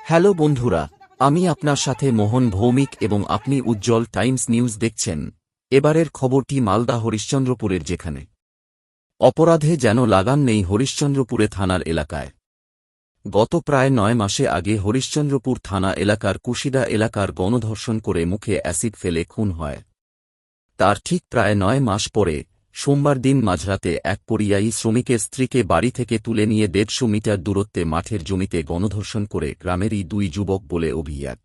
Hello বন্ধুরা, আমি আপনার সাথে মোহন ভৌমিক এবং আপনি উজ্জ্বল টাইমস নিউজ দেখছেন। এবারের খবরটি মালদা হরিশ্চন্দ্রপুরের, যেখানে অপরাধে যেন লাগাম নেই হরিশ্চন্দ্রপুরে থানার এলাকায়। গত প্রায় 9 মাসে আগে হরিশ্চন্দ্রপুর থানা এলাকার কুশিদা এলাকার গণধর্ষণ করে মুখে অ্যাসিড ফেলে খুন হয়। তার ঠিক প্রায় 9 মাস পরে সোমবার দিন মাঝরাতে এক পরিযায়ী শ্রমিকের স্ত্রীকে বাড়ি থেকে তুলে নিয়ে 150 মিটার দূরত্বে মাঠের জমিতে গণধর্ষণ করে গ্রামেরই 2 যুবক বলে অভিযোগ।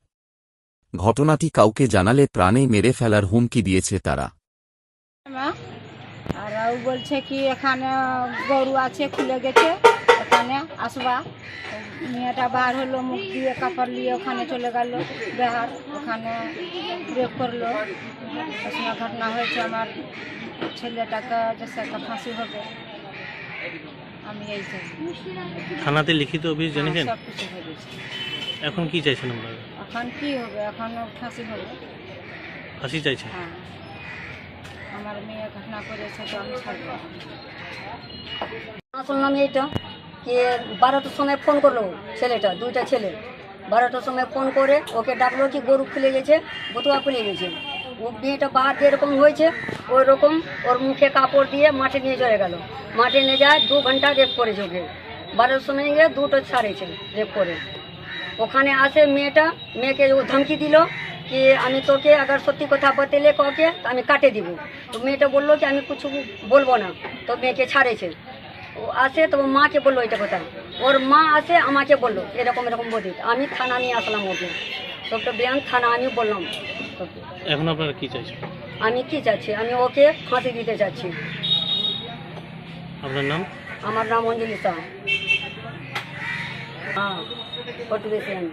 ঘটনাটি কাউকে জানালে প্রাণে মেরে ফেলার হুমকি দিয়েছে তারা। আর ও বলছে কি এখানে গরু আছে, খুলে গেছে, এখানে আসবা। মেয়েটা বার হলো, মুখ দিয়ে কাপড় নিয়ে ওখানে চলে গেল বিহার, ওখানে রেপ করলো। এসব ঘটনা হয়েছে। আমার ছেলেটাকে জেসে একটা ফাঁসি হবে, আমি এই চাই। থানাতে লিখিত অভিযোগ জানিয়েছেন? সব কিছু হয়ে গেছে। এখন কি চাইছেন আপনারা? এখন কি হবে? এখন ফাঁসি হবে। ফাঁসি চাইছেন? হ্যাঁ, আমার মেয়ে ঘটনা করেছে তো আমি ছাড়বো। শুনলাম এইটা যে 12টার সময় ফোন করলো ছেলেটা, 2টা ছেলে 12টার সময় ফোন করে ওকে ডাকলো কি গরু খুলে গেছে, বতুয়া খুলে গেছে। ও মেয়েটা বাহার যেরকম হয়েছে ওই রকম ওর মুখে কাপড় দিয়ে মাঠে নিয়ে চলে গেল। মাঠে নিয়ে যায় 2 ঘন্টা রেপ করেছে ওকে। 12টার সময় গিয়ে 2টো ছাড়েছে রেপ করে। ওখানে আসে মেয়েকে ও ধমকি দিল कि আমি তোকে अगर সত্যি কথা বললে কাউকে আমি কাটে দিব। তো মেয়েটা বললো কি আমি কিছু বলবো না। তো মেয়েকে ছাড়েছে। ও আসে তো মাকে বললো এটা কথা। ওর মা আসে আমাকে বললো এরকম এরকম বলি। আমি থানা নিয়ে আসলাম ওকে। তো একটা বিয়ান থানা আমি বললাম। এখন আপনারা কি চাইছেন? আমি কি চাচ্ছি, আমি ওকে ফাঁসি দিতে চাচ্ছি। আপনার নাম? আমার নাম অঞ্জলি শাহ। হ্যাঁ, ফটোগ্রাফার।